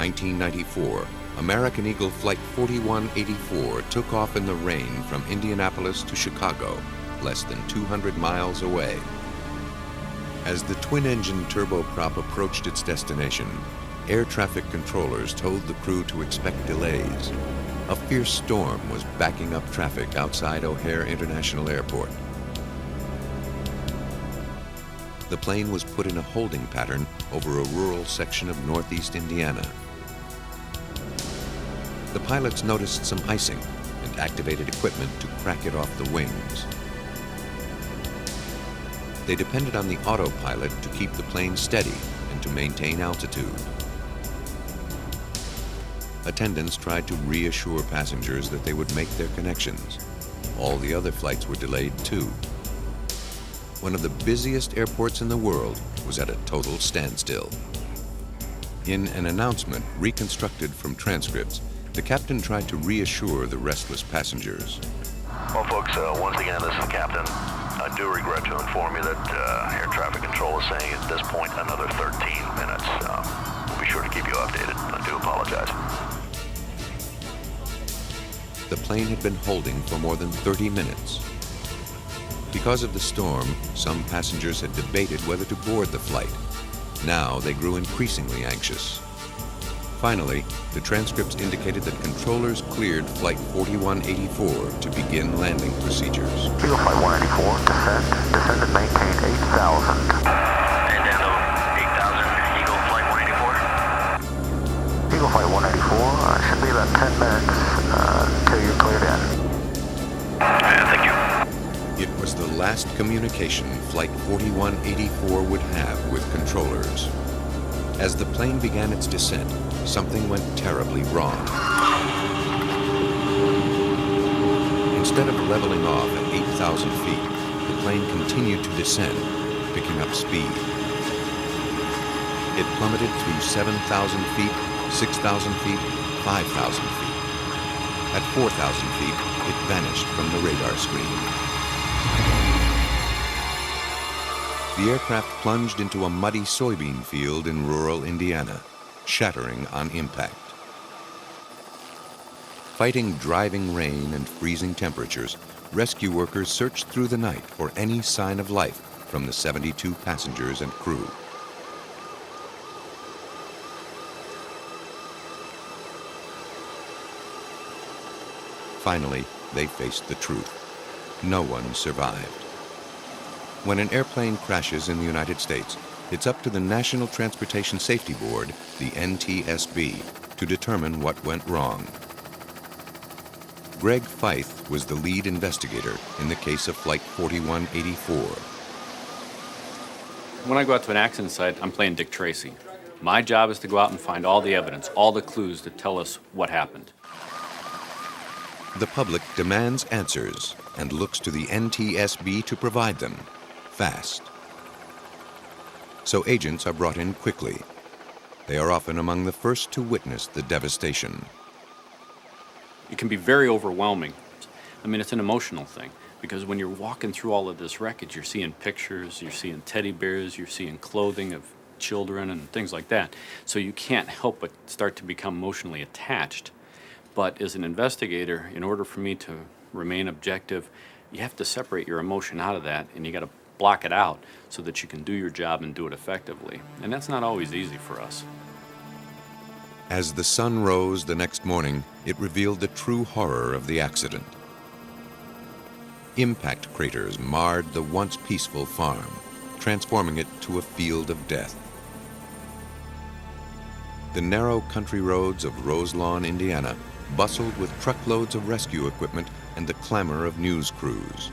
1994, American Eagle Flight 4184 took off in the rain from Indianapolis to Chicago, less than 200 miles away. As the twin-engine turboprop approached its destination, air traffic controllers told the crew to expect delays. A fierce storm was backing up traffic outside O'Hare International Airport. The plane was put in a holding pattern over a rural section of northeast Indiana. The pilots noticed some icing and activated equipment to crack it off the wings. They depended on the autopilot to keep the plane steady and to maintain altitude. Attendants tried to reassure passengers that they would make their connections. All the other flights were delayed too. One of the busiest airports in the world was at a total standstill. In an announcement reconstructed from transcripts, the captain tried to reassure the restless passengers. Well, folks, once again, this is the captain. I do regret to inform you that air traffic control is saying at this point another 13 minutes. We'll be sure to keep you updated. I do apologize. The plane had been holding for more than 30 minutes. Because of the storm, some passengers had debated whether to board the flight. Now they grew increasingly anxious. Finally, the transcripts indicated that controllers cleared Flight 4184 to begin landing procedures. Eagle Flight 184, descend and maintain 8,000. And down to 8,000, Eagle Flight 184. Eagle Flight 184, should be about 10 minutes until you're cleared in. Thank you. It was the last communication Flight 4184 would have with controllers. As the plane began its descent, something went terribly wrong. Instead of leveling off at 8,000 feet, the plane continued to descend, picking up speed. It plummeted through 7,000 feet, 6,000 feet, 5,000 feet. At 4,000 feet, it vanished from the radar screen. The aircraft plunged into a muddy soybean field in rural Indiana, shattering on impact. Fighting driving rain and freezing temperatures, rescue workers searched through the night for any sign of life from the 72 passengers and crew. Finally, they faced the truth. No one survived. When an airplane crashes in the United States, it's up to the National Transportation Safety Board, the NTSB, to determine what went wrong. Greg Feith was the lead investigator in the case of Flight 4184. When I go out to an accident site, I'm playing Dick Tracy. My job is to go out and find all the evidence, all the clues that tell us what happened. The public demands answers and looks to the NTSB to provide them, fast. So agents are brought in quickly. They are often among the first to witness the devastation. It can be very overwhelming. I mean, it's an emotional thing, because when you're walking through all of this wreckage, you're seeing pictures, you're seeing teddy bears, you're seeing clothing of children and things like that. So you can't help but start to become emotionally attached. But as an investigator, in order for me to remain objective, you have to separate your emotion out of that, and you got to block it out so that you can do your job and do it effectively. And that's not always easy for us. As the sun rose the next morning, it revealed the true horror of the accident. Impact craters marred the once peaceful farm, transforming it to a field of death. The narrow country roads of Roselawn, Indiana, bustled with truckloads of rescue equipment and the clamor of news crews.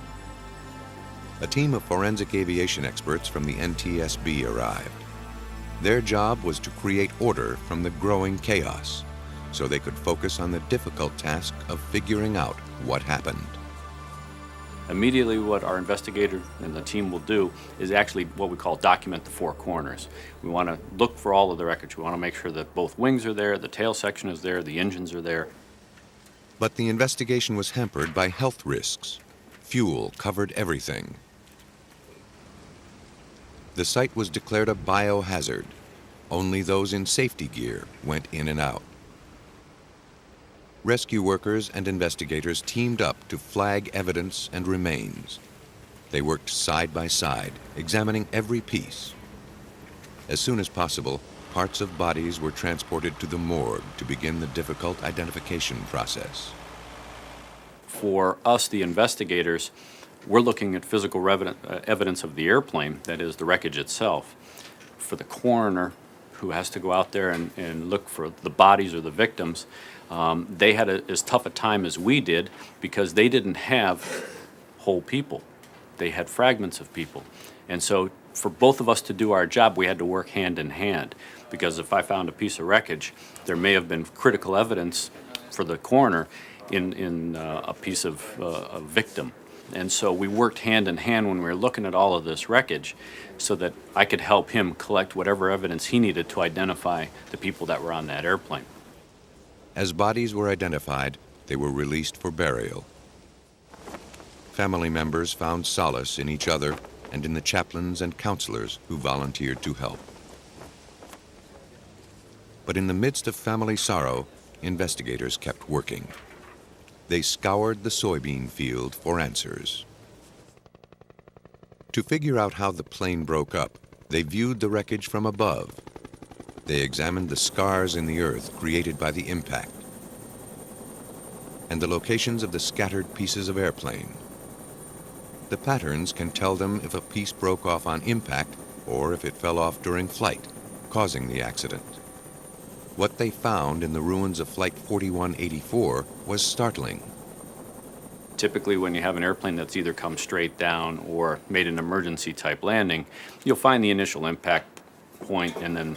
A team of forensic aviation experts from the NTSB arrived. Their job was to create order from the growing chaos, so they could focus on the difficult task of figuring out what happened. Immediately what our investigator and the team will do is actually what we call document the four corners. We want to look for all of the wreckage. We want to make sure that both wings are there, the tail section is there, the engines are there. But the investigation was hampered by health risks. Fuel covered everything. The site was declared a biohazard. Only those in safety gear went in and out. Rescue workers and investigators teamed up to flag evidence and remains. They worked side by side, examining every piece. As soon as possible, parts of bodies were transported to the morgue to begin the difficult identification process. For us, the investigators, we're looking at physical evidence of the airplane, that is, the wreckage itself. For the coroner, who has to go out there and look for the bodies or the victims, they had as tough a time as we did because they didn't have whole people. They had fragments of people. And so for both of us to do our job, we had to work hand in hand, because if I found a piece of wreckage, there may have been critical evidence for the coroner in a piece of a victim. And so we worked hand in hand when we were looking at all of this wreckage so that I could help him collect whatever evidence he needed to identify the people that were on that airplane. As bodies were identified, they were released for burial. Family members found solace in each other and in the chaplains and counselors who volunteered to help. But in the midst of family sorrow, investigators kept working. They scoured the soybean field for answers. To figure out how the plane broke up, they viewed the wreckage from above. They examined the scars in the earth created by the impact and the locations of the scattered pieces of airplane. The patterns can tell them if a piece broke off on impact or if it fell off during flight, causing the accident. What they found in the ruins of Flight 4184 was startling. Typically, when you have an airplane that's either come straight down or made an emergency type landing, you'll find the initial impact point and then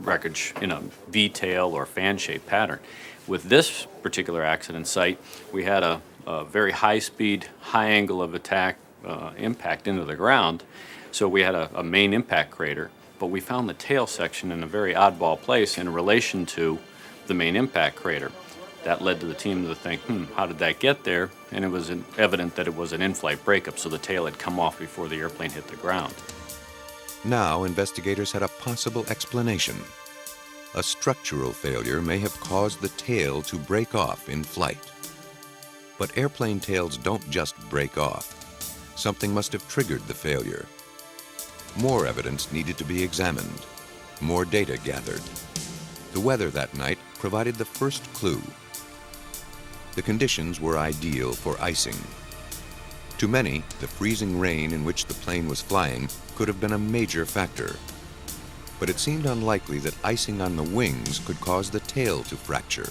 wreckage in a V-tail or fan-shaped pattern. With this particular accident site, we had a very high-speed, high angle of attack impact into the ground, so we had a main impact crater, but we found the tail section in a very oddball place in relation to the main impact crater. That led to the team to think, how did that get there? And it was evident that it was an in-flight breakup, so the tail had come off before the airplane hit the ground. Now, investigators had a possible explanation. A structural failure may have caused the tail to break off in flight. But airplane tails don't just break off. Something must have triggered the failure. More evidence needed to be examined. More data gathered. The weather that night provided the first clue. The conditions were ideal for icing. To many, the freezing rain in which the plane was flying could have been a major factor. But it seemed unlikely that icing on the wings could cause the tail to fracture.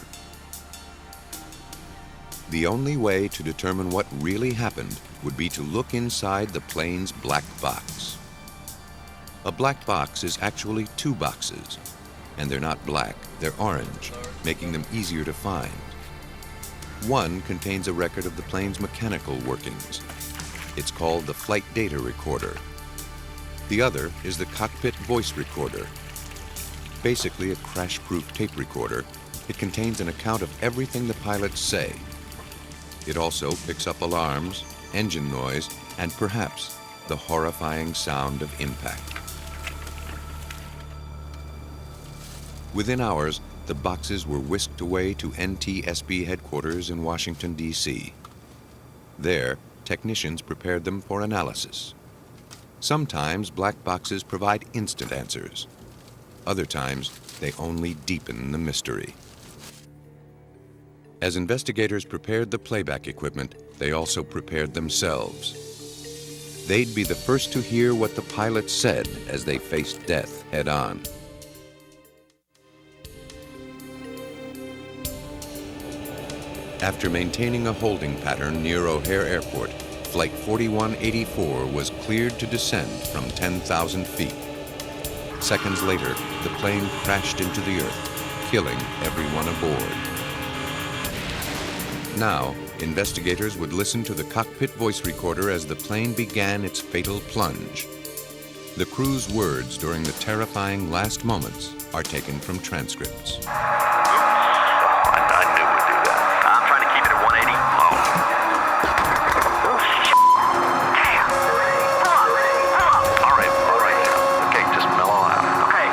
The only way to determine what really happened would be to look inside the plane's black box. A black box is actually two boxes, and they're not black, they're orange, making them easier to find. One contains a record of the plane's mechanical workings. It's called the flight data recorder. The other is the cockpit voice recorder. Basically a crash-proof tape recorder, it contains an account of everything the pilots say. It also picks up alarms, engine noise, and perhaps the horrifying sound of impact. Within hours, the boxes were whisked away to NTSB headquarters in Washington, D.C. There, technicians prepared them for analysis. Sometimes black boxes provide instant answers. Other times, they only deepen the mystery. As investigators prepared the playback equipment, they also prepared themselves. They'd be the first to hear what the pilots said as they faced death head-on. After maintaining a holding pattern near O'Hare Airport, Flight 4184 was cleared to descend from 10,000 feet. Seconds later, the plane crashed into the earth, killing everyone aboard. Now, investigators would listen to the cockpit voice recorder as the plane began its fatal plunge. The crew's words during the terrifying last moments are taken from transcripts. I knew we'd do that. I'm trying to keep it at 180. All right. Okay, just mellow out. Okay.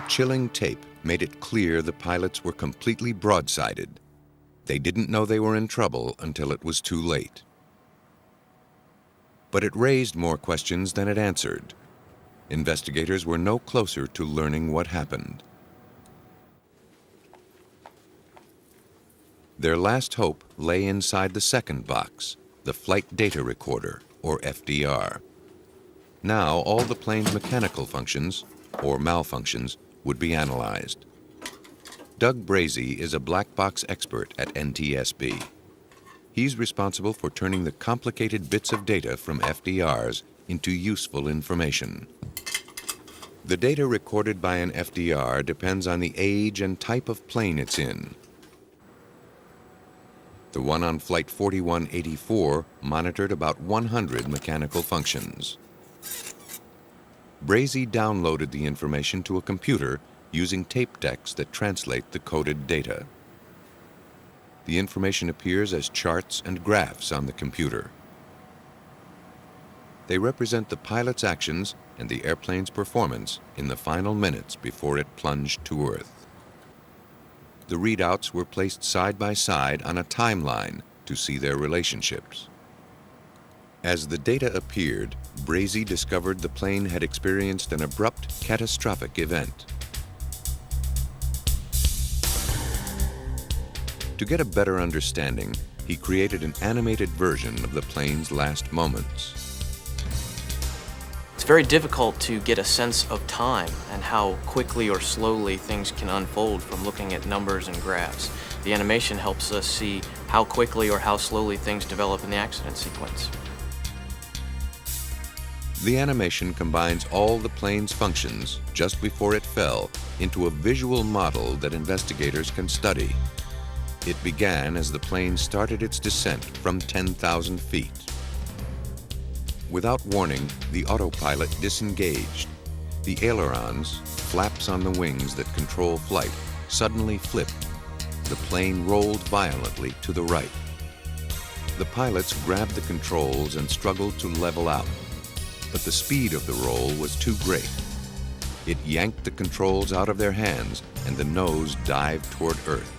chilling tape made it clear the pilots were completely broadsided. They didn't know they were in trouble until it was too late. But it raised more questions than it answered. Investigators were no closer to learning what happened. Their last hope lay inside the second box, the Flight Data Recorder, or FDR. Now all the plane's mechanical functions, or malfunctions, would be analyzed. Doug Brazee is a black box expert at NTSB. He's responsible for turning the complicated bits of data from FDRs into useful information. The data recorded by an FDR depends on the age and type of plane it's in. The one on Flight 4184 monitored about 100 mechanical functions. Brazee downloaded the information to a computer using tape decks that translate the coded data. The information appears as charts and graphs on the computer. They represent the pilot's actions and the airplane's performance in the final minutes before it plunged to Earth. The readouts were placed side by side on a timeline to see their relationships. As the data appeared, Brazee discovered the plane had experienced an abrupt, catastrophic event. To get a better understanding, he created an animated version of the plane's last moments. It's very difficult to get a sense of time and how quickly or slowly things can unfold from looking at numbers and graphs. The animation helps us see how quickly or how slowly things develop in the accident sequence. The animation combines all the plane's functions just before it fell into a visual model that investigators can study. It began as the plane started its descent from 10,000 feet. Without warning, the autopilot disengaged. The ailerons, flaps on the wings that control flight, suddenly flipped. The plane rolled violently to the right. The pilots grabbed the controls and struggled to level out, but the speed of the roll was too great. It yanked the controls out of their hands and the nose dived toward Earth.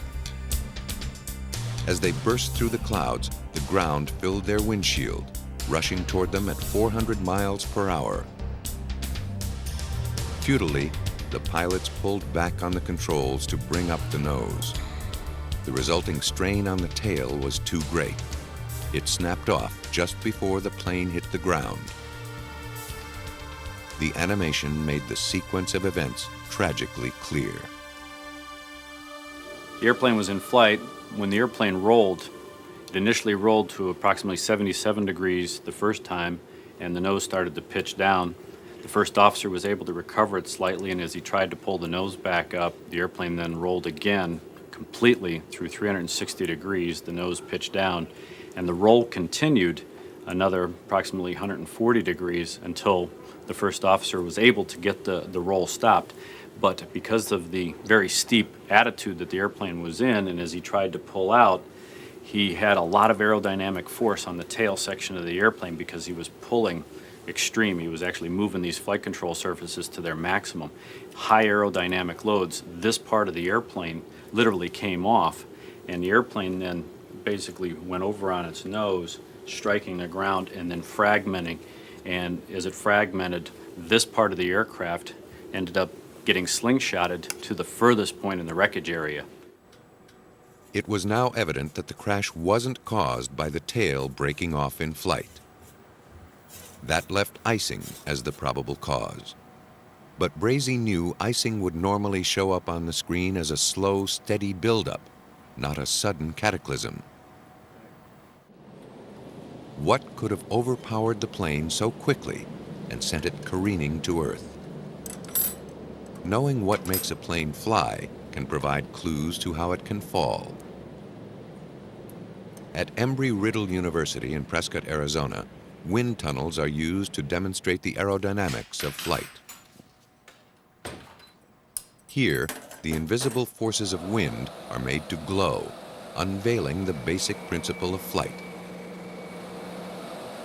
As they burst through the clouds, the ground filled their windshield, rushing toward them at 400 miles per hour. Futilely, the pilots pulled back on the controls to bring up the nose. The resulting strain on the tail was too great. It snapped off just before the plane hit the ground. The animation made the sequence of events tragically clear. The airplane was in flight. When the airplane rolled, it initially rolled to approximately 77 degrees the first time, and the nose started to pitch down. The first officer was able to recover it slightly, and as he tried to pull the nose back up, the airplane then rolled again completely through 360 degrees. The nose pitched down, and the roll continued another approximately 140 degrees until the first officer was able to get the roll stopped. But because of the very steep attitude that the airplane was in, and as he tried to pull out, he had a lot of aerodynamic force on the tail section of the airplane because he was pulling extreme. He was actually moving these flight control surfaces to their maximum. High aerodynamic loads, this part of the airplane literally came off, and the airplane then basically went over on its nose, striking the ground and then fragmenting. And as it fragmented, this part of the aircraft ended up getting slingshotted to the furthest point in the wreckage area. It was now evident that the crash wasn't caused by the tail breaking off in flight. That left icing as the probable cause. But Brazee knew icing would normally show up on the screen as a slow, steady buildup, not a sudden cataclysm. What could have overpowered the plane so quickly and sent it careening to Earth? Knowing what makes a plane fly can provide clues to how it can fall. At Embry-Riddle University in Prescott, Arizona, wind tunnels are used to demonstrate the aerodynamics of flight. Here, the invisible forces of wind are made to glow, unveiling the basic principle of flight.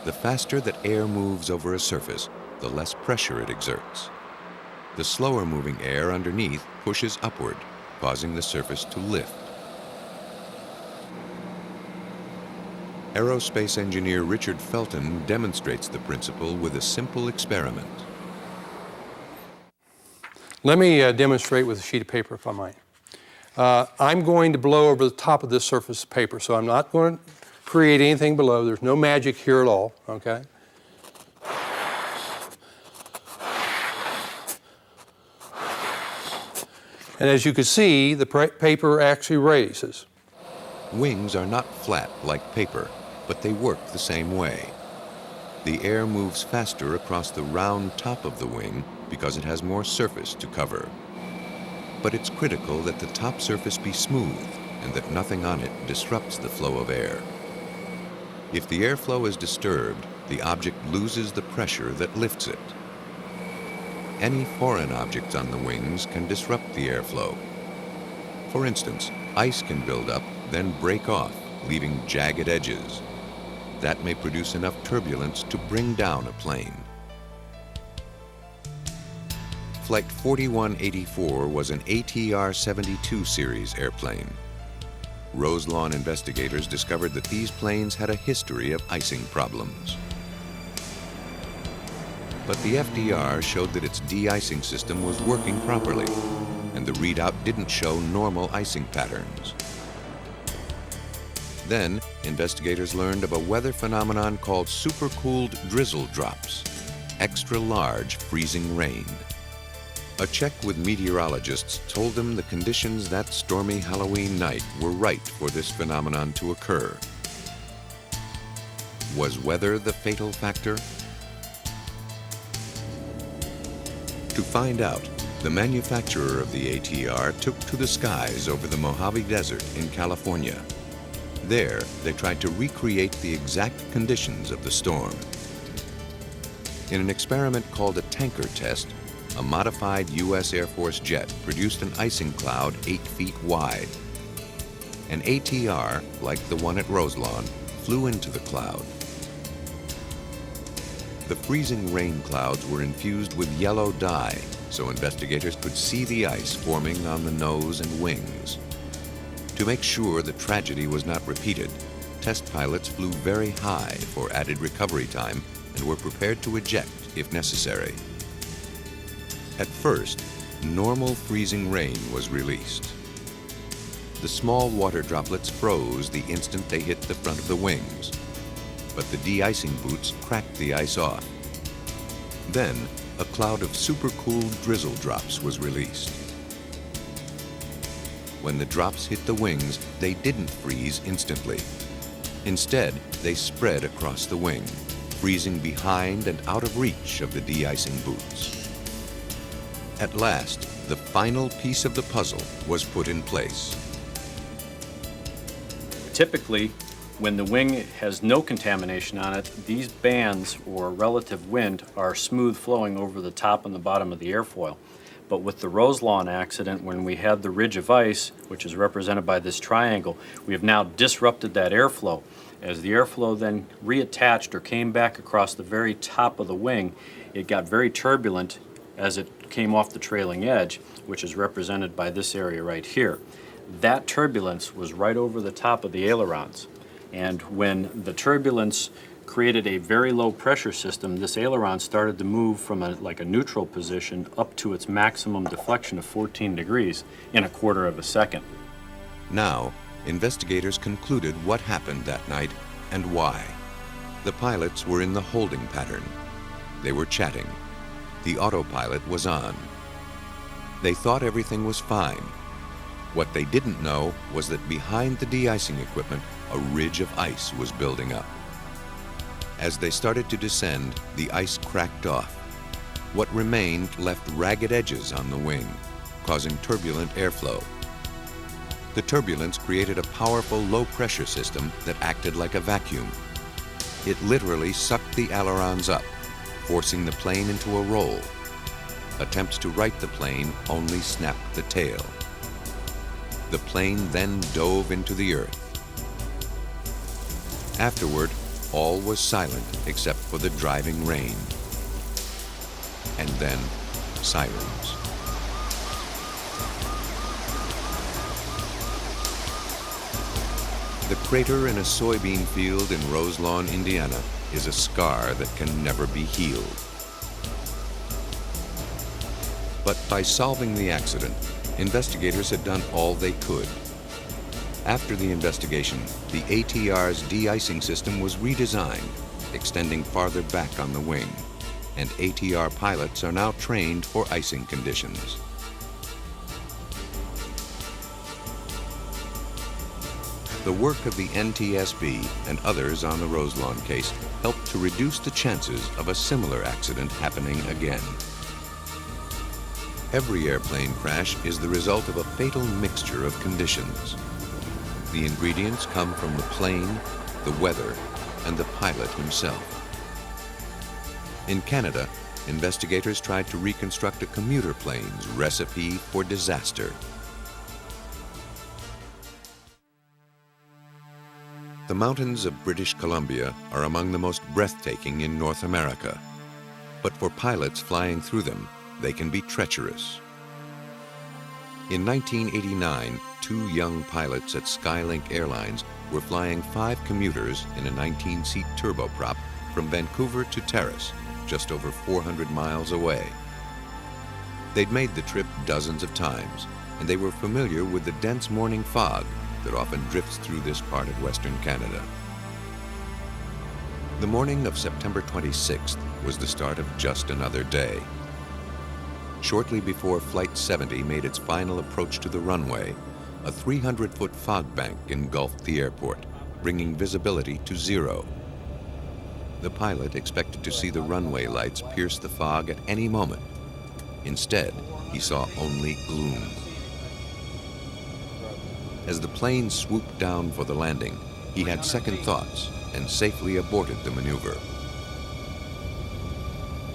The faster that air moves over a surface, the less pressure it exerts. The slower moving air underneath pushes upward, causing the surface to lift. Aerospace engineer Richard Felton demonstrates the principle with a simple experiment. Let me demonstrate with a sheet of paper, if I might. I'm going to blow over the top of this surface of paper, so I'm not going to create anything below. There's no magic here at all, okay? And as you can see, the paper actually raises. Wings are not flat like paper, but they work the same way. The air moves faster across the round top of the wing because it has more surface to cover. But it's critical that the top surface be smooth and that nothing on it disrupts the flow of air. If the airflow is disturbed, the object loses the pressure that lifts it. Any foreign objects on the wings can disrupt the airflow. For instance, ice can build up, then break off, leaving jagged edges. That may produce enough turbulence to bring down a plane. Flight 4184 was an ATR-72 series airplane. Roselawn investigators discovered that these planes had a history of icing problems. But the FDR showed that its de-icing system was working properly, and the readout didn't show normal icing patterns. Then, investigators learned of a weather phenomenon called supercooled drizzle drops, extra large freezing rain. A check with meteorologists told them the conditions that stormy Halloween night were right for this phenomenon to occur. Was weather the fatal factor? To find out, the manufacturer of the ATR took to the skies over the Mojave Desert in California. There, they tried to recreate the exact conditions of the storm. In an experiment called a tanker test, a modified U.S. Air Force jet produced an icing cloud 8 feet wide. An ATR, like the one at Roselawn, flew into the cloud. The freezing rain clouds were infused with yellow dye, so investigators could see the ice forming on the nose and wings. To make sure the tragedy was not repeated, test pilots flew very high for added recovery time and were prepared to eject if necessary. At first, normal freezing rain was released. The small water droplets froze the instant they hit the front of the wings, but the de-icing boots cracked the ice off. Then, a cloud of supercooled drizzle drops was released. When the drops hit the wings, they didn't freeze instantly. Instead, they spread across the wing, freezing behind and out of reach of the de-icing boots. At last, the final piece of the puzzle was put in place. Typically, when the wing has no contamination on it, these bands or relative wind are smooth flowing over the top and the bottom of the airfoil. But with the Roselawn accident, when we had the ridge of ice, which is represented by this triangle, we have now disrupted that airflow. As the airflow then reattached or came back across the very top of the wing, it got very turbulent as it came off the trailing edge, which is represented by this area right here. That turbulence was right over the top of the ailerons. And when the turbulence created a very low pressure system, this aileron started to move from like a neutral position up to its maximum deflection of 14 degrees in a quarter of a second. Now, investigators concluded what happened that night and why. The pilots were in the holding pattern. They were chatting. The autopilot was on. They thought everything was fine. What they didn't know was that behind the de-icing equipment, a ridge of ice was building up. As they started to descend, the ice cracked off. What remained left ragged edges on the wing, causing turbulent airflow. The turbulence created a powerful low-pressure system that acted like a vacuum. It literally sucked the ailerons up, forcing the plane into a roll. Attempts to right the plane only snapped the tail. The plane then dove into the earth. Afterward, all was silent except for the driving rain. And then, sirens. The crater in a soybean field in Roselawn, Indiana, is a scar that can never be healed. But by solving the accident, investigators had done all they could. After the investigation, the ATR's de-icing system was redesigned, extending farther back on the wing, and ATR pilots are now trained for icing conditions. The work of the NTSB and others on the Roselawn case helped to reduce the chances of a similar accident happening again. Every airplane crash is the result of a fatal mixture of conditions. The ingredients come from the plane, the weather, and the pilot himself. In Canada, investigators tried to reconstruct a commuter plane's recipe for disaster. The mountains of British Columbia are among the most breathtaking in North America. But for pilots flying through them, they can be treacherous. In 1989, 2 young pilots at Skylink Airlines were flying 5 commuters in a 19-seat turboprop from Vancouver to Terrace, just over 400 miles away. They'd made the trip dozens of times, and they were familiar with the dense morning fog that often drifts through this part of Western Canada. The morning of September 26th was the start of just another day. Shortly before Flight 70 made its final approach to the runway, a 300-foot fog bank engulfed the airport, bringing visibility to 0. The pilot expected to see the runway lights pierce the fog at any moment. Instead, he saw only gloom. As the plane swooped down for the landing, he had second thoughts and safely aborted the maneuver.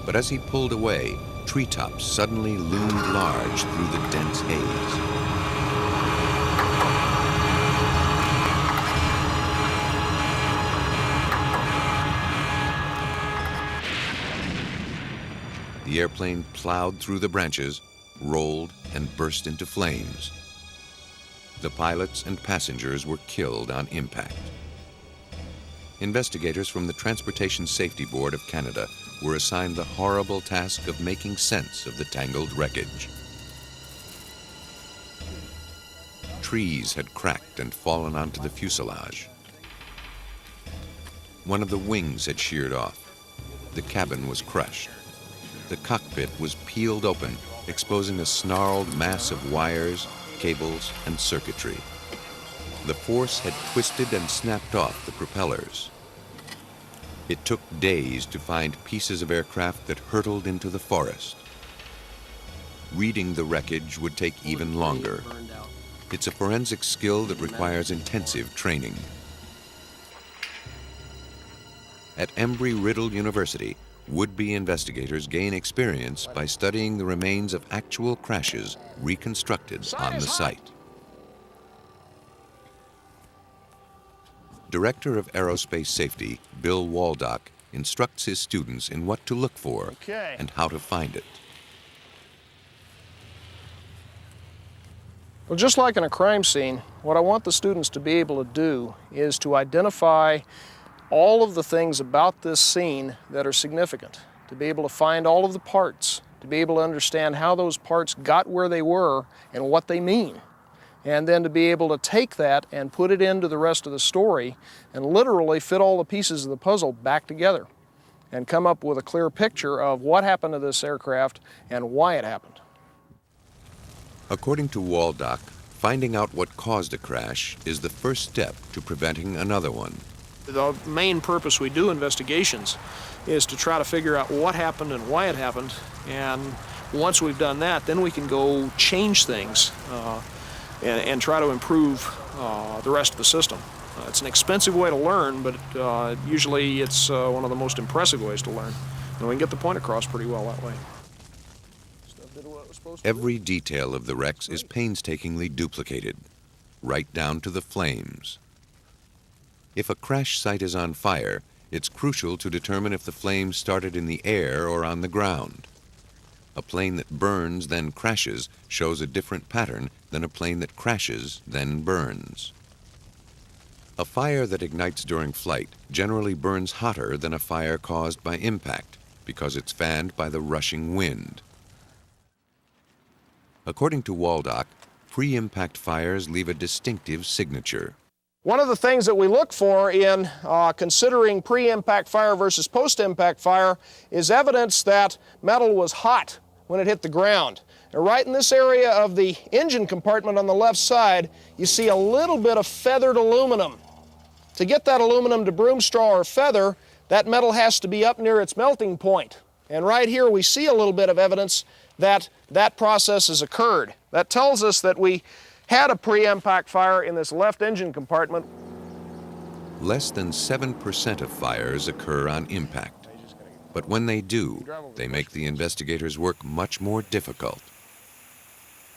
But as he pulled away, treetops suddenly loomed large through the dense haze. The airplane plowed through the branches, rolled, and burst into flames. The pilots and passengers were killed on impact. Investigators from the Transportation Safety Board of Canada were assigned the horrible task of making sense of the tangled wreckage. Trees had cracked and fallen onto the fuselage. One of the wings had sheared off. The cabin was crushed. The cockpit was peeled open, exposing a snarled mass of wires, cables, and circuitry. The force had twisted and snapped off the propellers. It took days to find pieces of aircraft that hurtled into the forest. Reading the wreckage would take even longer. It's a forensic skill that requires intensive training. At Embry-Riddle University, would-be investigators gain experience by studying the remains of actual crashes reconstructed on the site. Director of Aerospace Safety, Bill Waldock, instructs his students in what to look for and how to find it. Well, just like in a crime scene, what I want the students to be able to do is to identify all of the things about this scene that are significant, to be able to find all of the parts, to be able to understand how those parts got where they were and what they mean, and then to be able to take that and put it into the rest of the story and literally fit all the pieces of the puzzle back together and come up with a clear picture of what happened to this aircraft and why it happened. According to Waldock, finding out what caused a crash is the first step to preventing another one. The main purpose we do investigations is to try to figure out what happened and why it happened, and once we've done that, then we can go change things and try to improve the rest of the system. It's an expensive way to learn, but usually it's one of the most impressive ways to learn, and we can get the point across pretty well that way. Every detail of the wrecks is painstakingly duplicated, right down to the flames. If a crash site is on fire, it's crucial to determine if the flames started in the air or on the ground. A plane that burns then crashes shows a different pattern than a plane that crashes then burns. A fire that ignites during flight generally burns hotter than a fire caused by impact because it's fanned by the rushing wind. According to Waldock, pre-impact fires leave a distinctive signature. One of the things that we look for in considering pre-impact fire versus post-impact fire is evidence that metal was hot when it hit the ground. And right in this area of the engine compartment on the left side, you see a little bit of feathered aluminum. To get that aluminum to broom straw or feather, that metal has to be up near its melting point. And right here we see a little bit of evidence that that process has occurred. That tells us that we had a pre-impact fire in this left engine compartment. Less than 7% of fires occur on impact. But when they do, they make the investigators' work much more difficult.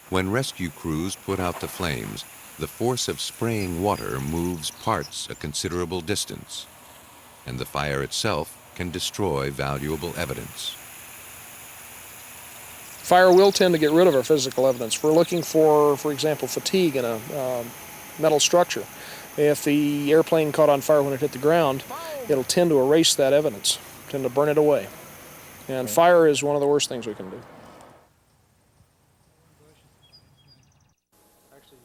When rescue crews put out the flames, the force of spraying water moves parts a considerable distance, and the fire itself can destroy valuable evidence. Fire will tend to get rid of our physical evidence. We're looking for example, fatigue in a metal structure. If the airplane caught on fire when it hit the ground, it'll tend to erase that evidence, tend to burn it away. And fire is one of the worst things we can do.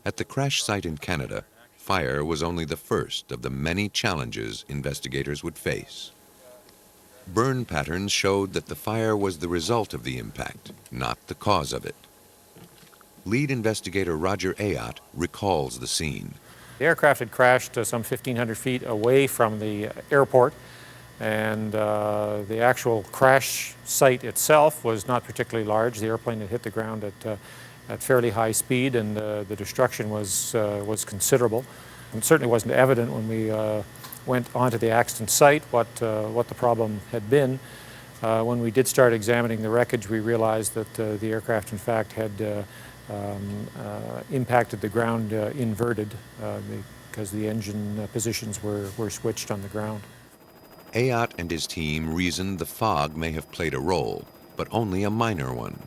At the crash site in Canada, fire was only the first of the many challenges investigators would face. Burn patterns showed that the fire was the result of the impact, not the cause of it. Lead investigator Roger Ayotte recalls the scene. The aircraft had crashed some 1,500 feet away from the airport, and the actual crash site itself was not particularly large. The airplane had hit the ground at fairly high speed, and the destruction was considerable. It certainly wasn't evident when we went onto the accident site what the problem had been. When we did start examining the wreckage, we realized that the aircraft, in fact, had impacted the ground inverted because the engine positions were switched on the ground. Ayotte and his team reasoned the fog may have played a role, but only a minor one.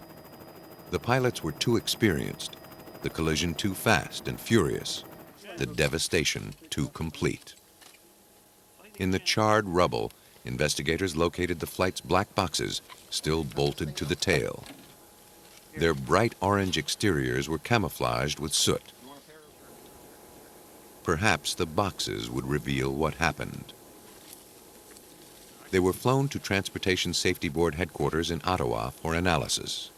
The pilots were too experienced, the collision too fast and furious, the devastation too complete. In the charred rubble, investigators located the flight's black boxes, still bolted to the tail. Their bright orange exteriors were camouflaged with soot. Perhaps the boxes would reveal what happened. They were flown to Transportation Safety Board headquarters in Ottawa for analysis.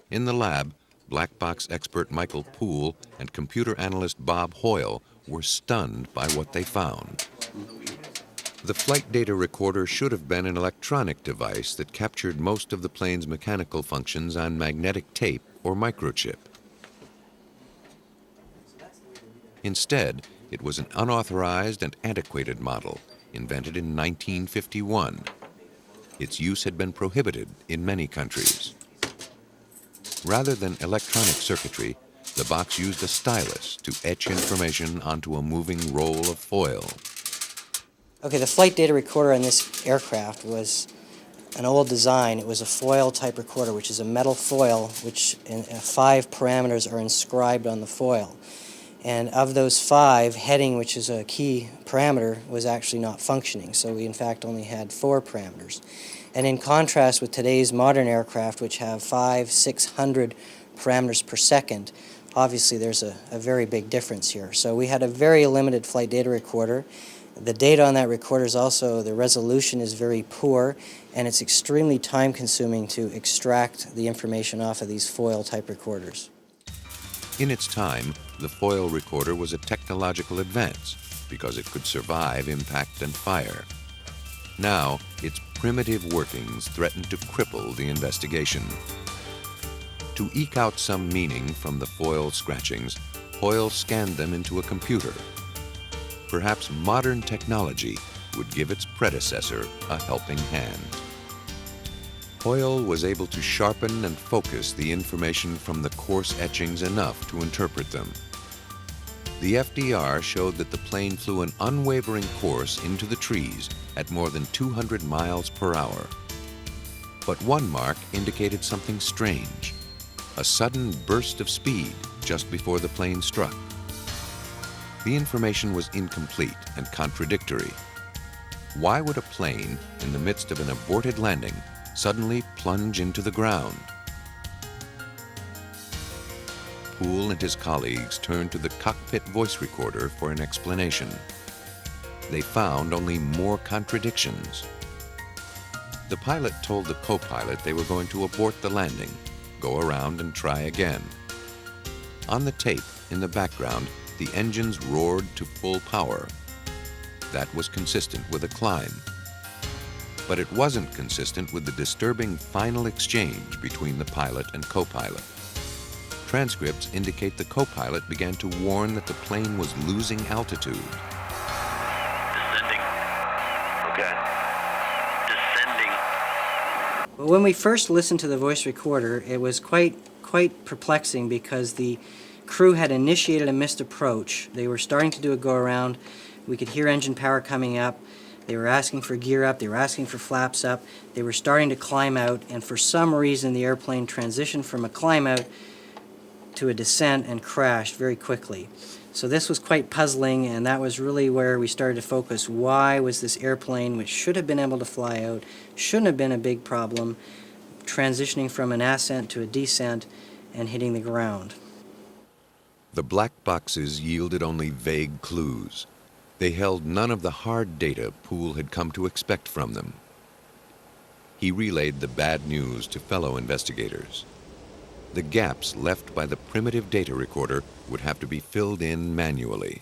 In the lab, black box expert Michael Poole and computer analyst Bob Hoyle were stunned by what they found. The flight data recorder should have been an electronic device that captured most of the plane's mechanical functions on magnetic tape or microchip. Instead, it was an unauthorized and antiquated model, invented in 1951. Its use had been prohibited in many countries. Rather than electronic circuitry, the box used a stylus to etch information onto a moving roll of foil. Okay, the flight data recorder on this aircraft was an old design. It was a foil type recorder, which is a metal foil, which 5 parameters are inscribed on the foil. And of those 5, heading, which is a key parameter, was actually not functioning. So we in fact only had 4 parameters. And in contrast with today's modern aircraft, which have 500-600 parameters per second, obviously there's a very big difference here. So we had a very limited flight data recorder. The data on that recorder is also, the resolution is very poor, and it's extremely time-consuming to extract the information off of these foil type recorders. In its time, the foil recorder was a technological advance because it could survive impact and fire. Now, its primitive workings threaten to cripple the investigation. To eke out some meaning from the foil scratchings, Hoyle scanned them into a computer. Perhaps modern technology would give its predecessor a helping hand. Hoyle was able to sharpen and focus the information from the coarse etchings enough to interpret them. The FDR showed that the plane flew an unwavering course into the trees at more than 200 miles per hour. But one mark indicated something strange, a sudden burst of speed just before the plane struck. The information was incomplete and contradictory. Why would a plane, in the midst of an aborted landing, suddenly plunge into the ground? Poole and his colleagues turned to the cockpit voice recorder for an explanation. They found only more contradictions. The pilot told the co-pilot they were going to abort the landing, go around and try again. On the tape, in the background, the engines roared to full power. That was consistent with a climb. But it wasn't consistent with the disturbing final exchange between the pilot and co-pilot. Transcripts indicate the co-pilot began to warn that the plane was losing altitude. Descending. Okay. Descending. Well, when we first listened to the voice recorder, it was quite perplexing because the crew had initiated a missed approach. They were starting to do a go-around. We could hear engine power coming up. They were asking for gear up. They were asking for flaps up. They were starting to climb out, and for some reason the airplane transitioned from a climb out to a descent and crashed very quickly. So this was quite puzzling, and that was really where we started to focus. Why was this airplane, which should have been able to fly out, shouldn't have been a big problem, transitioning from an ascent to a descent and hitting the ground? The black boxes yielded only vague clues. They held none of the hard data Poole had come to expect from them. He relayed the bad news to fellow investigators. The gaps left by the primitive data recorder would have to be filled in manually.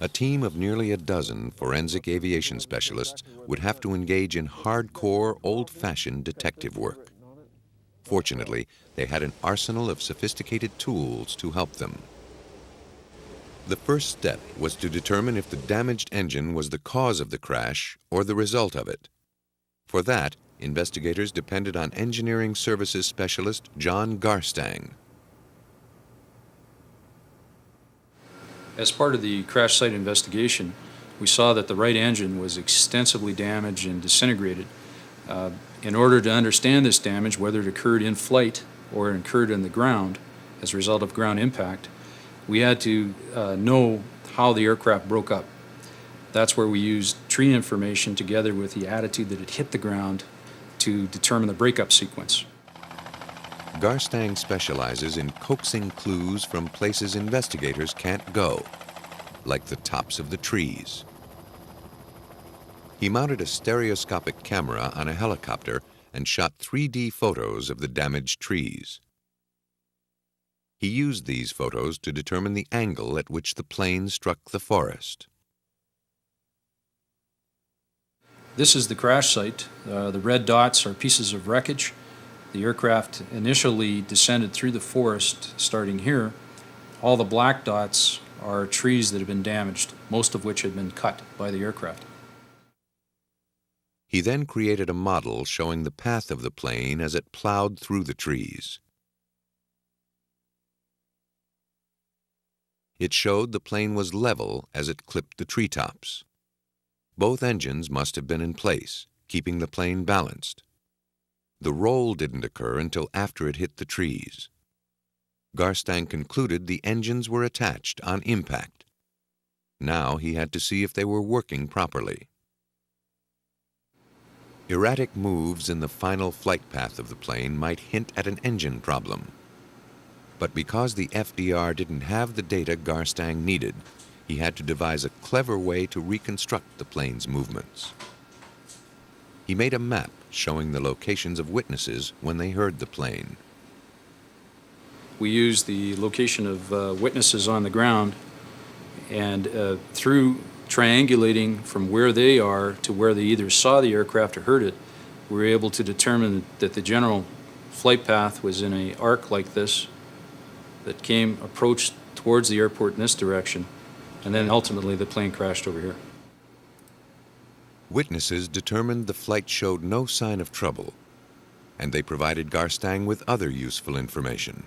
A team of nearly a dozen forensic aviation specialists would have to engage in hardcore, old-fashioned detective work. Fortunately, they had an arsenal of sophisticated tools to help them. The first step was to determine if the damaged engine was the cause of the crash or the result of it. For that, investigators depended on engineering services specialist John Garstang. As part of the crash site investigation, we saw that the right engine was extensively damaged and disintegrated. In order to understand this damage, whether it occurred in flight or it occurred in the ground as a result of ground impact, we had to know how the aircraft broke up. That's where we used tree information together with the attitude that it hit the ground to determine the breakup sequence. Garstang specializes in coaxing clues from places investigators can't go, like the tops of the trees. He mounted a stereoscopic camera on a helicopter and shot 3D photos of the damaged trees. He used these photos to determine the angle at which the plane struck the forest. This is the crash site. The red dots are pieces of wreckage. The aircraft initially descended through the forest, starting here. All the black dots are trees that have been damaged, most of which had been cut by the aircraft. He then created a model showing the path of the plane as it plowed through the trees. It showed the plane was level as it clipped the treetops. Both engines must have been in place, keeping the plane balanced. The roll didn't occur until after it hit the trees. Garstang concluded the engines were attached on impact. Now he had to see if they were working properly. Erratic moves in the final flight path of the plane might hint at an engine problem. But because the FDR didn't have the data Garstang needed, he had to devise a clever way to reconstruct the plane's movements. He made a map showing the locations of witnesses when they heard the plane. We used the location of witnesses on the ground, and through triangulating from where they are to where they either saw the aircraft or heard it, we were able to determine that the general flight path was in an arc like this that approached towards the airport in this direction, and then ultimately the plane crashed over here. Witnesses determined the flight showed no sign of trouble, and they provided Garstang with other useful information.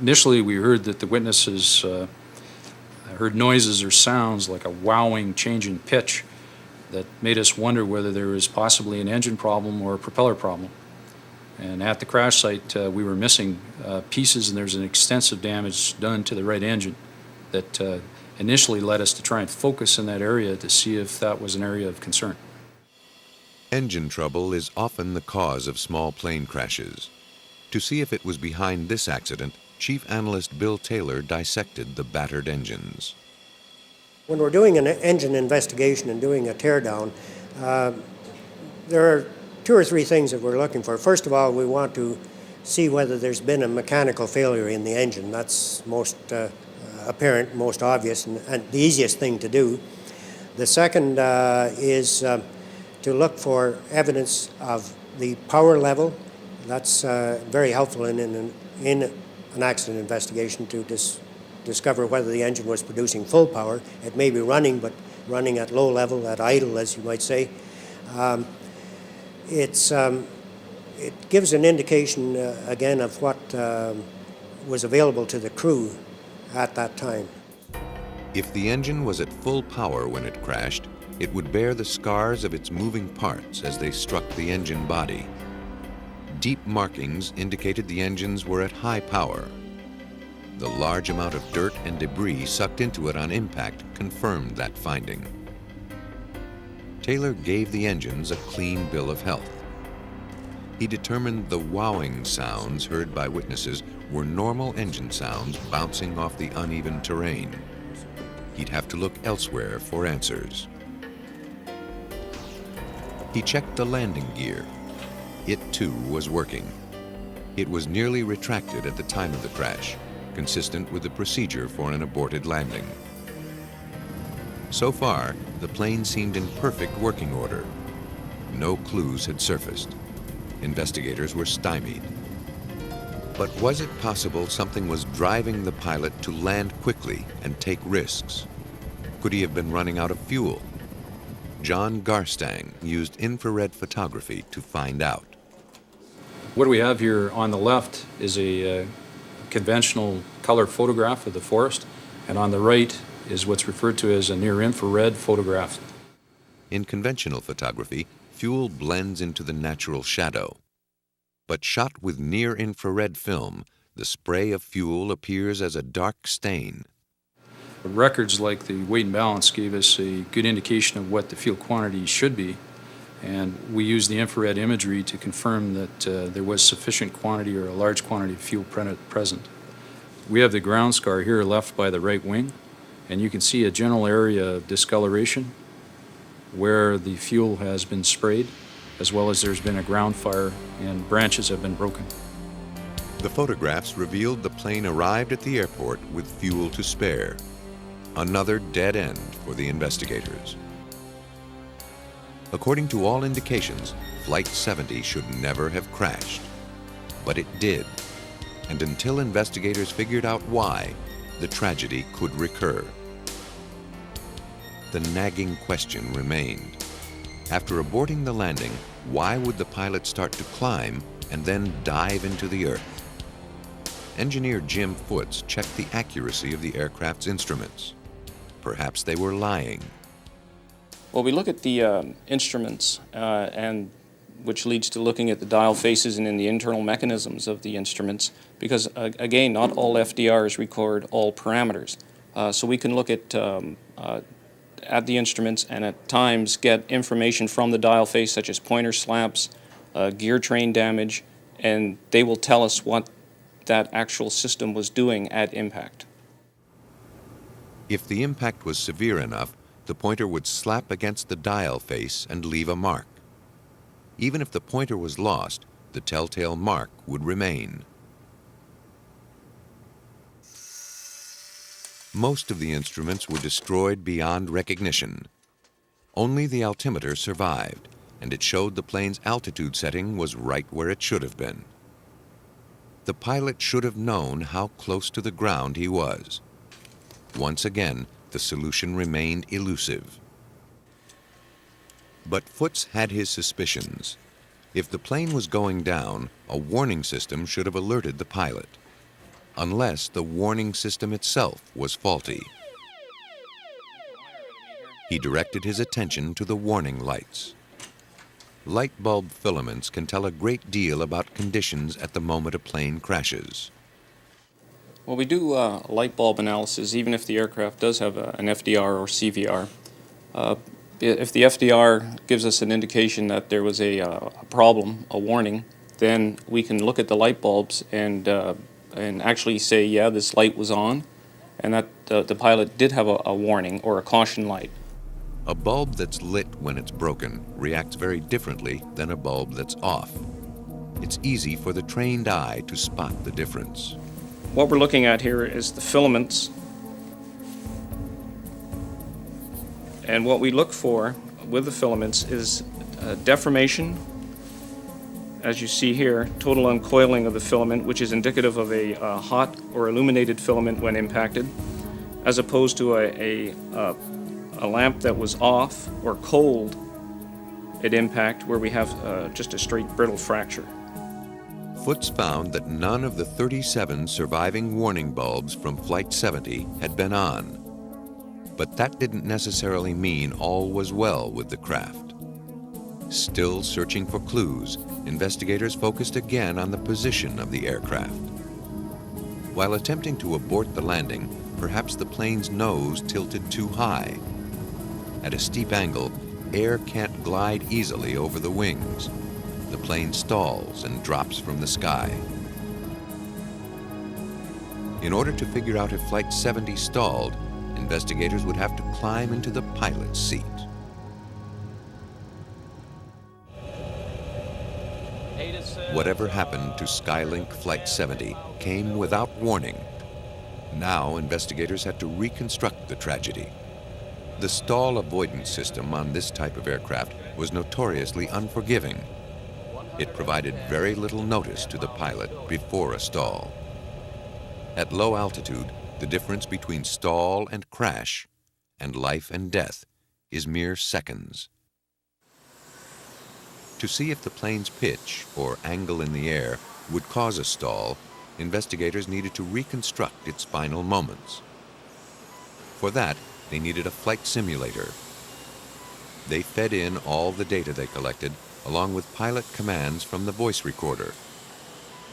Initially, we heard that the witnesses heard noises or sounds like a wowing change in pitch that made us wonder whether there was possibly an engine problem or a propeller problem. And at the crash site, we were missing pieces, and there's an extensive damage done to the right engine that initially led us to try and focus in that area to see if that was an area of concern. Engine trouble is often the cause of small plane crashes. To see if it was behind this accident, Chief Analyst Bill Taylor dissected the battered engines. When we're doing an engine investigation and doing a teardown, there are 2 or 3 things that we're looking for. First of all, we want to see whether there's been a mechanical failure in the engine. That's most apparent, most obvious, and the easiest thing to do. The second is to look for evidence of the power level. That's very helpful in an accident investigation to discover whether the engine was producing full power. It may be running, but running at low level, at idle, as you might say. It gives an indication, again, of what was available to the crew at that time. If the engine was at full power when it crashed, it would bear the scars of its moving parts as they struck the engine body. Deep markings indicated the engines were at high power. The large amount of dirt and debris sucked into it on impact confirmed that finding. Taylor gave the engines a clean bill of health. He determined the wowing sounds heard by witnesses were normal engine sounds bouncing off the uneven terrain. He'd have to look elsewhere for answers. He checked the landing gear. It too was working. It was nearly retracted at the time of the crash, consistent with the procedure for an aborted landing. So far, the plane seemed in perfect working order. No clues had surfaced. Investigators were stymied. But was it possible something was driving the pilot to land quickly and take risks? Could he have been running out of fuel? John Garstang used infrared photography to find out. What we have here on the left is a conventional color photograph of the forest, and on the right is what's referred to as a near-infrared photograph. In conventional photography, fuel blends into the natural shadow. But shot with near-infrared film, the spray of fuel appears as a dark stain. Records like the weight and balance gave us a good indication of what the fuel quantity should be, and we used the infrared imagery to confirm that there was sufficient quantity or a large quantity of fuel present. We have the ground scar here left by the right wing, and you can see a general area of discoloration where the fuel has been sprayed, as well as there's been a ground fire and branches have been broken. The photographs revealed the plane arrived at the airport with fuel to spare. Another dead end for the investigators. According to all indications, Flight 70 should never have crashed. But it did. And until investigators figured out why, the tragedy could recur. The nagging question remained. After aborting the landing, why would the pilot start to climb and then dive into the earth? Engineer Jim Foots checked the accuracy of the aircraft's instruments. Perhaps they were lying. Well, we look at the instruments, and which leads to looking at the dial faces and in the internal mechanisms of the instruments, because again, not all FDRs record all parameters. So we can look at the instruments and at times get information from the dial face, such as pointer slaps, gear train damage, and they will tell us what that actual system was doing at impact. If the impact was severe enough, the pointer would slap against the dial face and leave a mark. Even if the pointer was lost, the telltale mark would remain. Most of the instruments were destroyed beyond recognition. Only the altimeter survived, and it showed the plane's altitude setting was right where it should have been. The pilot should have known how close to the ground he was. Once again, the solution remained elusive. But Foots had his suspicions. If the plane was going down, a warning system should have alerted the pilot. unless the warning system itself was faulty. He directed his attention to the warning lights. Light bulb filaments can tell a great deal about conditions at the moment a plane crashes. Well, we do light bulb analysis even if the aircraft does have an FDR or CVR. If the FDR gives us an indication that there was a problem, a warning, then we can look at the light bulbs and actually say, yeah, this light was on, and that the pilot did have a warning or a caution light. A bulb that's lit when it's broken reacts very differently than a bulb that's off. It's easy for the trained eye to spot the difference. What we're looking at here is the filaments. And what we look for with the filaments is deformation, as you see here, total uncoiling of the filament, which is indicative of a hot or illuminated filament when impacted, as opposed to a lamp that was off or cold at impact, where we have just a straight brittle fracture. Foots found that none of the 37 surviving warning bulbs from Flight 70 had been on. But that didn't necessarily mean all was well with the craft. Still searching for clues, investigators focused again on the position of the aircraft. While attempting to abort the landing, perhaps the plane's nose tilted too high. At a steep angle, air can't glide easily over the wings. The plane stalls and drops from the sky. In order to figure out if Flight 70 stalled, investigators would have to climb into the pilot's seat. Whatever happened to Skylink Flight 70 came without warning. Now investigators had to reconstruct the tragedy. The stall avoidance system on this type of aircraft was notoriously unforgiving. It provided very little notice to the pilot before a stall. At low altitude, the difference between stall and crash and life and death is mere seconds. To see if the plane's pitch or angle in the air would cause a stall, investigators needed to reconstruct its final moments. For that, they needed a flight simulator. They fed in all the data they collected, along with pilot commands from the voice recorder.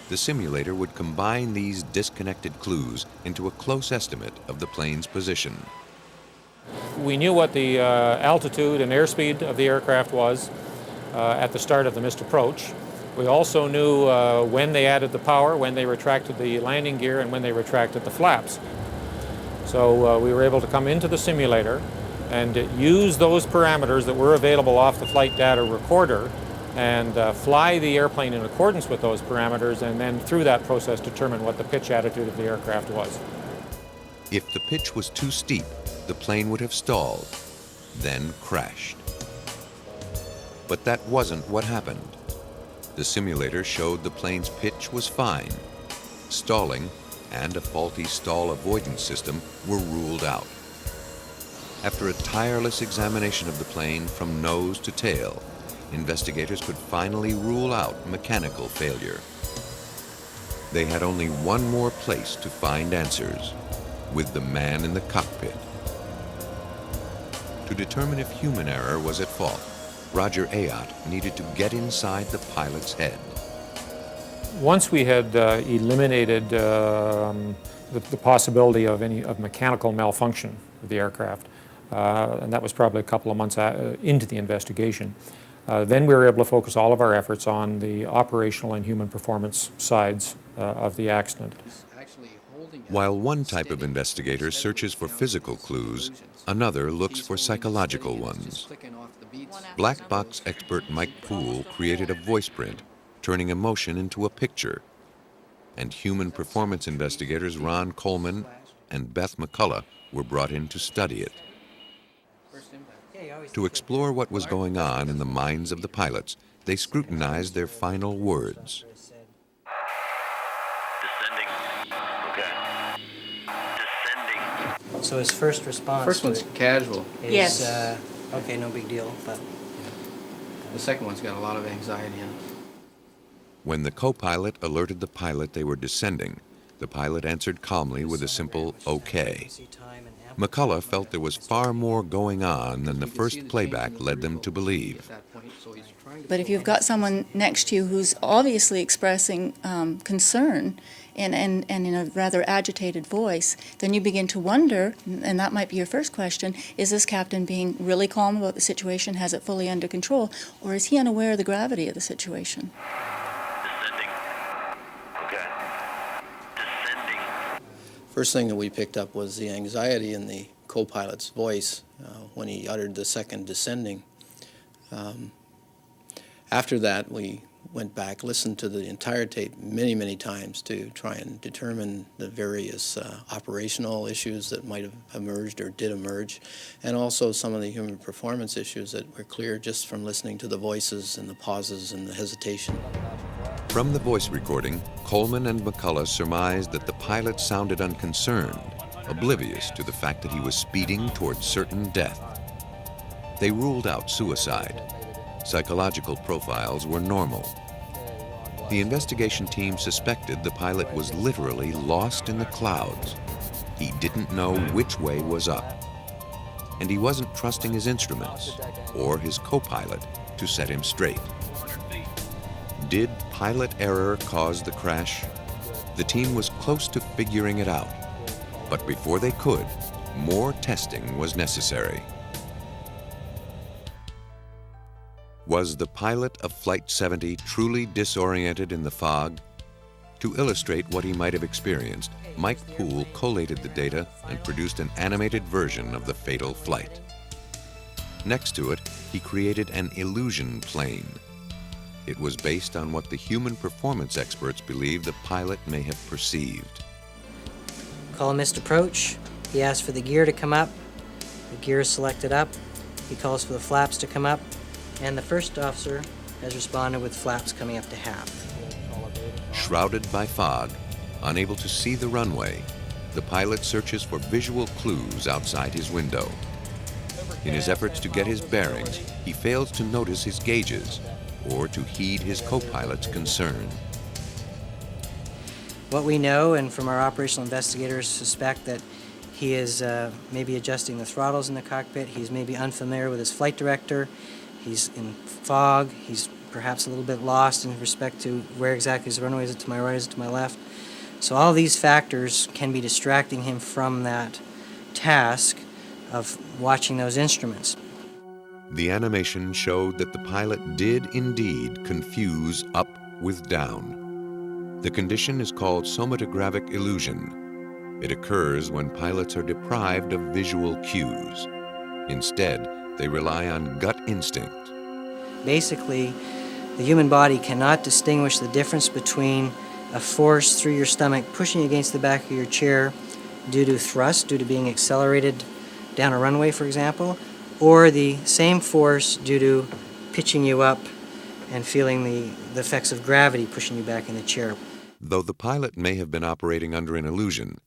The simulator would combine these disconnected clues into a close estimate of the plane's position. We knew what the altitude and airspeed of the aircraft was at the start of the missed approach. We also knew when they added the power, when they retracted the landing gear, and when they retracted the flaps. So we were able to come into the simulator and use those parameters that were available off the flight data recorder and fly the airplane in accordance with those parameters, and then through that process determine what the pitch attitude of the aircraft was. If the pitch was too steep, the plane would have stalled, then crashed. But that wasn't what happened. The simulator showed the plane's pitch was fine. Stalling and a faulty stall avoidance system were ruled out. After a tireless examination of the plane from nose to tail, investigators could finally rule out mechanical failure. They had only one more place to find answers, with the man in the cockpit. To determine if human error was at fault, Roger Ayotte needed to get inside the pilot's head. Once we had eliminated the possibility of mechanical malfunction of the aircraft, and that was probably a couple of months into the investigation, then we were able to focus all of our efforts on the operational and human performance sides of the accident. While one type of investigator searches for physical clues, another looks for psychological ones. Black box expert Mike Poole created a voice print, turning emotion into a picture. And human performance investigators Ron Coleman and Beth McCullough were brought in to study it. To explore what was going on in the minds of the pilots, they scrutinized their final words. Descending. Okay. Descending. So his first response First one's casual. is, Yes. Okay, no big deal, but... The second one's got a lot of anxiety in it. When the co-pilot alerted the pilot they were descending, The pilot answered calmly with a simple "okay." McCullough felt there was far more going on than the first playback led them to believe. But if you've got someone next to you who's obviously expressing concern and in a rather agitated voice, then you begin to wonder, and that might be your first question, is this captain being really calm about the situation, has it fully under control, or is he unaware of the gravity of the situation? Descending. Okay. Descending. First thing that we picked up was the anxiety in the co-pilot's voice when he uttered the second descending. After that, we went back, listened to the entire tape many, many times to try and determine the various operational issues that might have emerged or did emerge, and also some of the human performance issues that were clear just from listening to the voices and the pauses and the hesitation. From the voice recording, Coleman and McCullough surmised that the pilot sounded unconcerned, oblivious to the fact that he was speeding towards certain death. They ruled out suicide. Psychological profiles were normal. The investigation team suspected the pilot was literally lost in the clouds. He didn't know which way was up. And he wasn't trusting his instruments or his co-pilot to set him straight. Did pilot error cause the crash? The team was close to figuring it out. But before they could, more testing was necessary. Was the pilot of Flight 70 truly disoriented in the fog? To illustrate what he might have experienced, Mike Poole collated the data and produced an animated version of the fatal flight. Next to it, he created an illusion plane. It was based on what the human performance experts believe the pilot may have perceived. Columnist approach, he asks for the gear to come up. The gear is selected up. He calls for the flaps to come up. And the first officer has responded with flaps coming up to half. Shrouded by fog, unable to see the runway, the pilot searches for visual clues outside his window. In his efforts to get his bearings, he fails to notice his gauges or to heed his co-pilot's concern. What we know, and from our operational investigators suspect, that he is maybe adjusting the throttles in the cockpit. He's maybe unfamiliar with his flight director. He's in fog. He's perhaps a little bit lost in respect to where exactly is the runway. Is it to my right? Is it to my left? So all these factors can be distracting him from that task of watching those instruments. The animation showed that the pilot did indeed confuse up with down. The condition is called somatographic illusion. It occurs when pilots are deprived of visual cues. Instead, they rely on gut instinct. Basically, the human body cannot distinguish the difference between a force through your stomach pushing against the back of your chair due to thrust, due to being accelerated down a runway, for example, or the same force due to pitching you up and feeling the effects of gravity pushing you back in the chair. Though the pilot may have been operating under an illusion,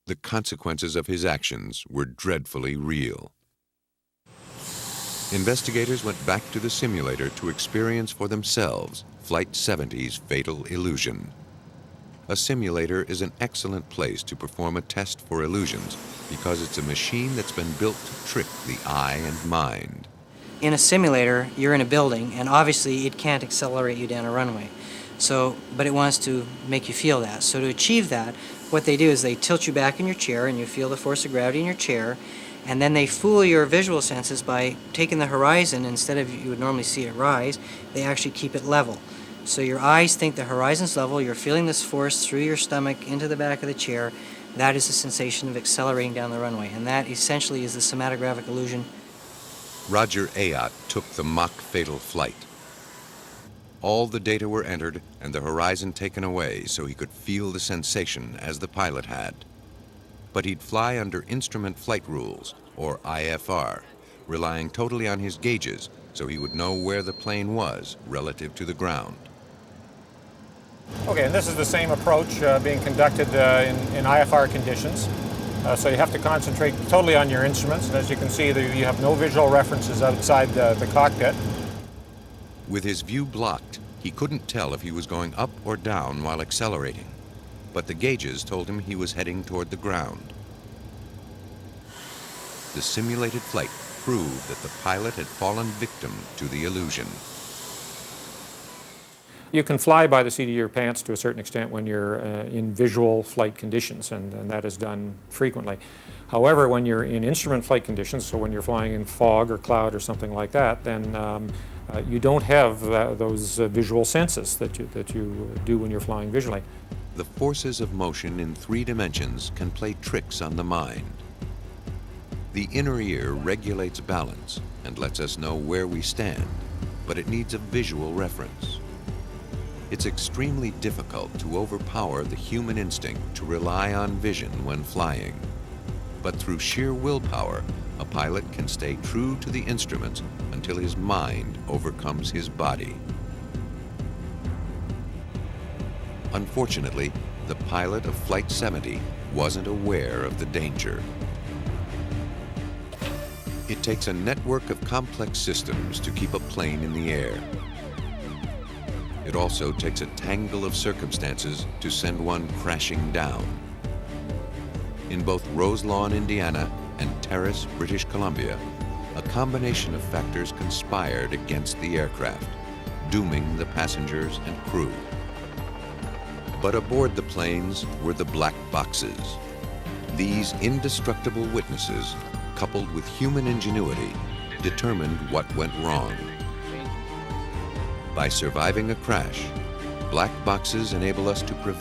the consequences of his actions were dreadfully real. Investigators went back to the simulator to experience for themselves Flight 70's fatal illusion. A simulator is an excellent place to perform a test for illusions because it's a machine that's been built to trick the eye and mind. In a simulator, you're in a building, and obviously it can't accelerate you down a runway. But it wants to make you feel that. So to achieve that, what they do is they tilt you back in your chair, and you feel the force of gravity in your chair, and then they fool your visual senses by taking the horizon. Instead of you would normally see it rise, they actually keep it level. So your eyes think the horizon's level, you're feeling this force through your stomach into the back of the chair. That is the sensation of accelerating down the runway, and that essentially is the somatographic illusion. Roger Ayotte took the mock fatal flight. All the data were entered and the horizon taken away so he could feel the sensation as the pilot had. But he'd fly under instrument flight rules, or IFR, relying totally on his gauges so he would know where the plane was relative to the ground. Okay, and this is the same approach being conducted in IFR conditions. So you have to concentrate totally on your instruments, and as you can see, you have no visual references outside the cockpit. With his view blocked, he couldn't tell if he was going up or down while accelerating. but the gauges told him he was heading toward the ground. The simulated flight proved that the pilot had fallen victim to the illusion. You can fly by the seat of your pants to a certain extent when you're in visual flight conditions, and that is done frequently. However, when you're in instrument flight conditions, so when you're flying in fog or cloud or something like that, then you don't have those visual senses that you do when you're flying visually. The forces of motion in 3 dimensions can play tricks on the mind. The inner ear regulates balance and lets us know where we stand, but it needs a visual reference. It's extremely difficult to overpower the human instinct to rely on vision when flying. But through sheer willpower, a pilot can stay true to the instruments until his mind overcomes his body. Unfortunately, the pilot of Flight 70 wasn't aware of the danger. It takes a network of complex systems to keep a plane in the air. It also takes a tangle of circumstances to send one crashing down. In both Roselawn, Indiana, and Terrace, British Columbia, a combination of factors conspired against the aircraft, dooming the passengers and crew. But aboard the planes were the black boxes. These indestructible witnesses, coupled with human ingenuity, determined what went wrong. By surviving a crash, black boxes enable us to prevent